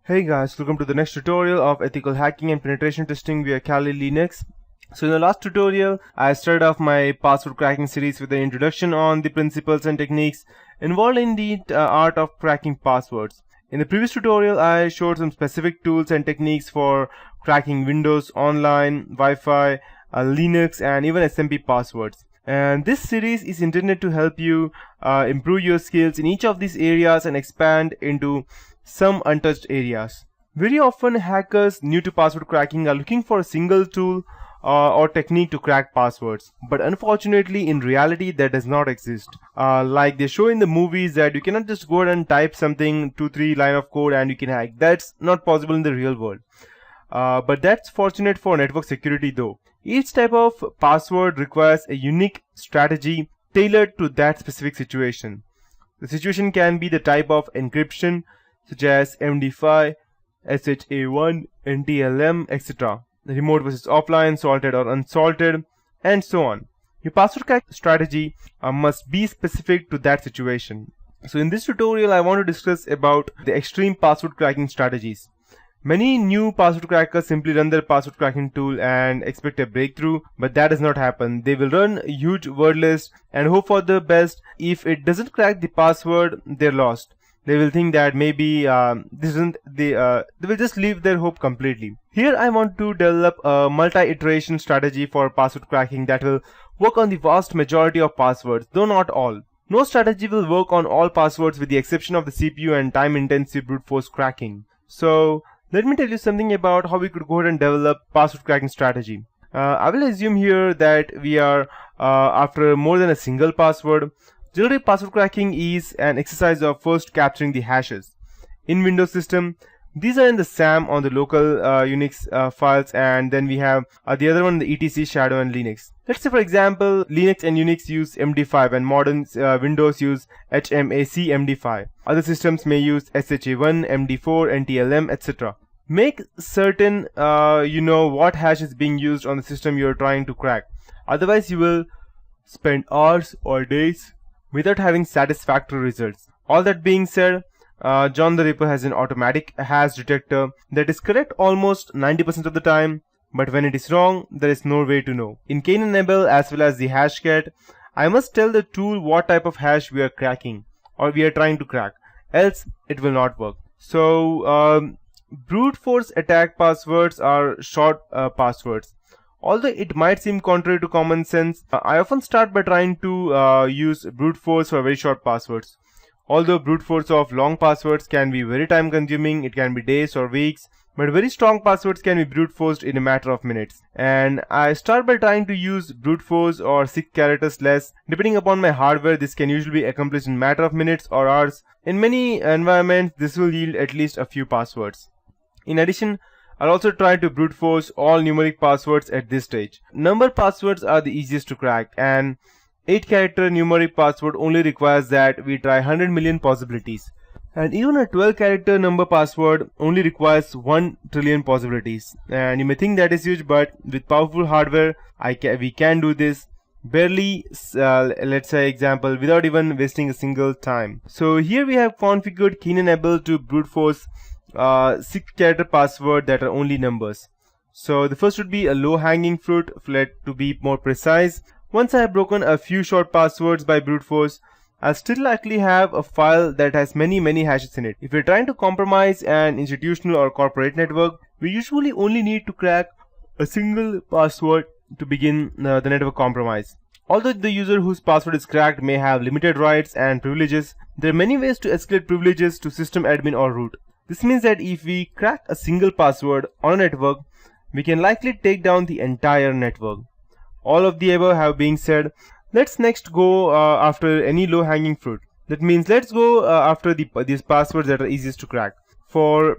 Hey guys, welcome to the next tutorial of ethical hacking and penetration testing via Kali Linux. So in the last tutorial, I started off my password cracking series with an introduction on the principles and techniques involved in the art of cracking passwords. In the previous tutorial, I showed some specific tools and techniques for cracking Windows, online, Wi-Fi, Linux, and even SMP passwords. And this series is intended to help you improve your skills in each of these areas and expand into some untouched areas. Very often hackers new to password cracking are looking for a single tool or technique to crack passwords, but unfortunately in reality that does not exist. Like they show in the movies that you cannot just go ahead and type something 2-3 line of code and you can hack. That's not possible in the real world. But that's fortunate for network security though. Each type of password requires a unique strategy tailored to that specific situation. The situation can be the type of encryption such as MD5, SHA-1, NTLM, etc. Remote versus offline, salted or unsalted, and so on. Your password crack strategy must be specific to that situation. So in this tutorial, I want to discuss about the extreme password cracking strategies. Many new password crackers simply run their password cracking tool and expect a breakthrough, but that does not happen. They will run a huge word list and hope for the best. If it doesn't crack the password, they're lost. They will think that maybe they will just leave their hope completely. Here I want to develop a multi-iteration strategy for password cracking that will work on the vast majority of passwords, though not all. No strategy will work on all passwords with the exception of the CPU and time-intensive brute force cracking. So let me tell you something about how we could go ahead and develop password cracking strategy. I will assume here that we are after more than a single password. Generally, password cracking is an exercise of first capturing the hashes. In Windows system, these are in the SAM on the local Unix files, and then we have the other one, the etc, shadow, and Linux. Let's say for example, Linux and Unix use MD5 and modern Windows use HMAC MD5. Other systems may use SHA-1, MD4, NTLM, etc. Make certain you know what hash is being used on the system you are trying to crack. Otherwise, you will spend hours or days without having satisfactory results. All that being said, John the Ripper has an automatic hash detector that is correct almost 90% of the time, but when it is wrong, there is no way to know. In Cain and Abel as well as the Hashcat, I must tell the tool what type of hash we are cracking or we are trying to crack, else it will not work. So brute force attack passwords are short passwords. Although it might seem contrary to common sense, I often start by trying to use brute force for very short passwords. Although brute force of long passwords can be very time consuming, it can be days or weeks, but very strong passwords can be brute forced in a matter of minutes. And I start by trying to use brute force or 6 characters less. Depending upon my hardware, this can usually be accomplished in a matter of minutes or hours. In many environments, this will yield at least a few passwords. In addition, I'll also try to brute force all numeric passwords at this stage. Number passwords are the easiest to crack, and 8-character numeric password only requires that we try 100 million possibilities. And even a 12-character number password only requires 1 trillion possibilities. And you may think that is huge, but with powerful hardware, we can do this barely, let's say example, without even wasting a single time. So here we have configured Cain and Abel to brute force 6-character password that are only numbers. So the first would be a low hanging fruit, to be more precise. Once I have broken a few short passwords by brute force, I'll still likely have a file that has many hashes in it. If you're trying to compromise an institutional or corporate network, we usually only need to crack a single password to begin the network compromise. Although the user whose password is cracked may have limited rights and privileges, there are many ways to escalate privileges to system admin or root. This means that if we crack a single password on a network, we can likely take down the entire network. All of the above have been said, let's next go after any low-hanging fruit. That means let's go after these passwords that are easiest to crack. For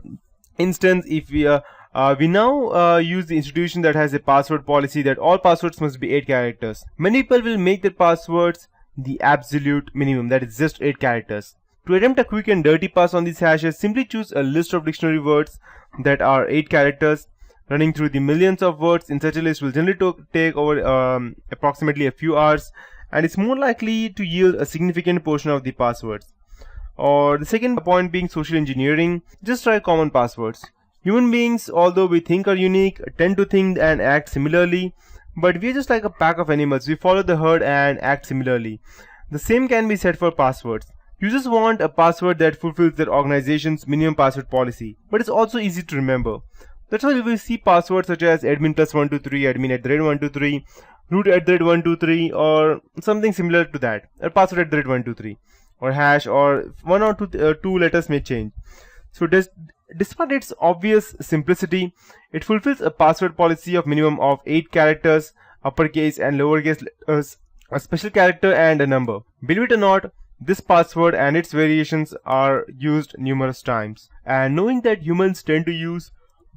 instance, if we now use the institution that has a password policy that all passwords must be 8 characters. Many people will make their passwords the absolute minimum, that is just 8 characters. To attempt a quick and dirty pass on these hashes, simply choose a list of dictionary words that are 8 characters. Running through the millions of words in such a list will generally take over approximately a few hours, and it's more likely to yield a significant portion of the passwords. Or the second point being social engineering, just try common passwords. Human beings, although we think are unique, tend to think and act similarly, but we are just like a pack of animals. We follow the herd and act similarly. The same can be said for passwords. Users want a password that fulfills their organization's minimum password policy, but it's also easy to remember. That's why we will see passwords such as admin plus 123, admin@123, root@123, or something similar to that, or password@123, or hash, or one or two letters may change. So despite its obvious simplicity, it fulfills a password policy of minimum of 8 characters, uppercase and lowercase letters, a special character and a number. Believe it or not, this password and its variations are used numerous times. And knowing that humans tend to use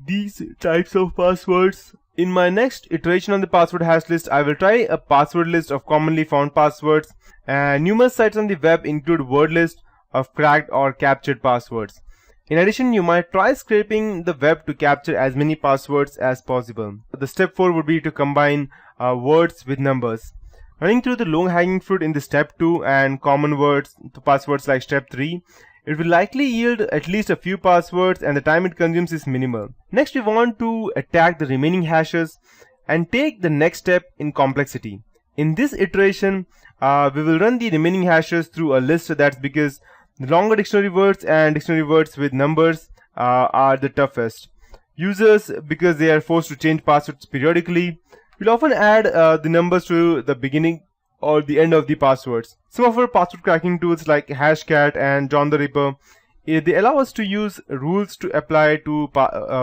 these types of passwords, in my next iteration on the password hash list, I will try a password list of commonly found passwords, and numerous sites on the web include word list of cracked or captured passwords. In addition, you might try scraping the web to capture as many passwords as possible. The step 4 would be to combine words with numbers. Running through the low-hanging fruit in the step 2 and common words to passwords like step 3, it will likely yield at least a few passwords and the time it consumes is minimal. Next, we want to attack the remaining hashes and take the next step in complexity. In this iteration, we will run the remaining hashes through a list. That's because the longer dictionary words and dictionary words with numbers are the toughest. Users, because they are forced to change passwords periodically, will often add the numbers to the beginning or the end of the passwords. Some of our password cracking tools like Hashcat and John the Ripper, they allow us to use rules to apply to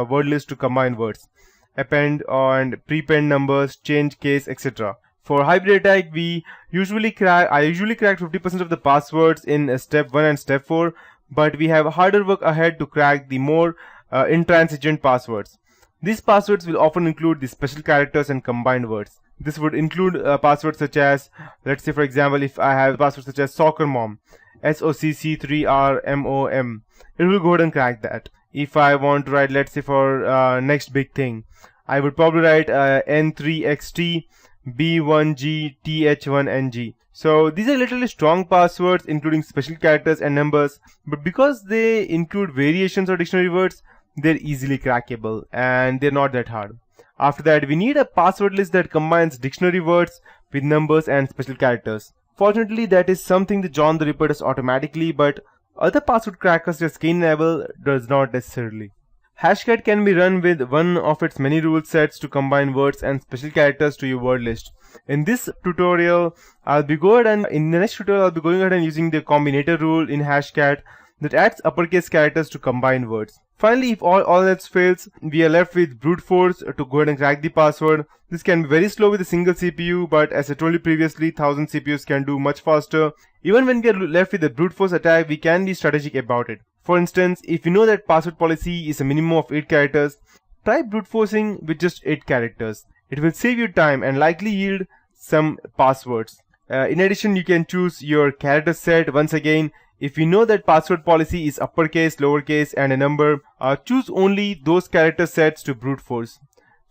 word lists to combine words, append and prepend numbers, change case, etc. For hybrid attack, I usually crack 50% of the passwords in step 1 and step 4, but we have harder work ahead to crack the more intransigent passwords. These passwords will often include the special characters and combined words. This would include passwords such as, let's say for example, if I have passwords such as soccer mom, SOCC3RMOM, it will go ahead and crack that. If I want to write, let's say for next big thing, I would probably write N3XT B1GTH1NG. So these are literally strong passwords including special characters and numbers, but because they include variations of dictionary words, they're easily crackable and they're not that hard. After that, we need a password list that combines dictionary words with numbers and special characters. Fortunately, that is something that John the Ripper does automatically, but other password crackers just Cain-Enable does not necessarily. Hashcat can be run with one of its many rule sets to combine words and special characters to your word list. In this tutorial, in the next tutorial, I'll be going ahead and using the combinator rule in Hashcat that adds uppercase characters to combine words. Finally, if all else fails, we are left with brute force to go ahead and crack the password. This can be very slow with a single CPU, but as I told you previously, 1000 CPUs can do much faster. Even when we are left with a brute force attack, we can be strategic about it. For instance, if you know that password policy is a minimum of 8 characters, try brute forcing with just 8 characters. It will save you time and likely yield some passwords. In addition, you can choose your character set. Once again, if you know that password policy is uppercase, lowercase and a number, choose only those character sets to brute force.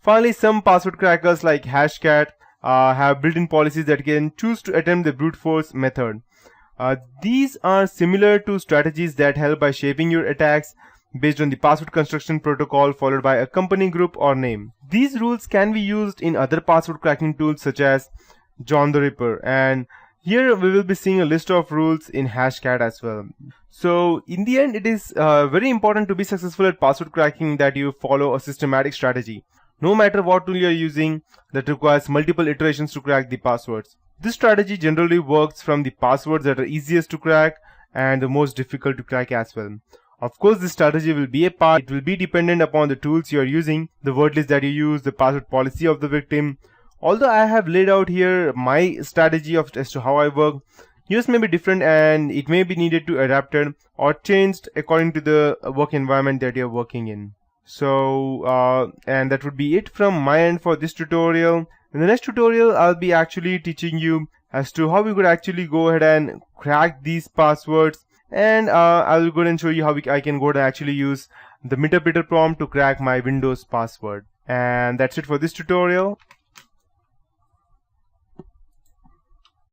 Finally, some password crackers like Hashcat have built-in policies that can choose to attempt the brute force method. These are similar to strategies that help by shaping your attacks based on the password construction protocol followed by a company group or name. These rules can be used in other password cracking tools such as John the Ripper, and here we will be seeing a list of rules in Hashcat as well. So in the end, it is very important to be successful at password cracking that you follow a systematic strategy. No matter what tool you are using that requires multiple iterations to crack the passwords. This strategy generally works from the passwords that are easiest to crack and the most difficult to crack as well. Of course, this strategy will be it will be dependent upon the tools you are using, the word list that you use, the password policy of the victim. Although I have laid out here my strategy as to how I work, yours may be different and it may be needed to adapted or changed according to the work environment that you're working in. So, and that would be it from my end for this tutorial. In the next tutorial, I'll be actually teaching you as to how we could actually go ahead and crack these passwords, and I'll go ahead and show you how I can go ahead and actually use the Meterpreter prompt to crack my Windows password. And that's it for this tutorial.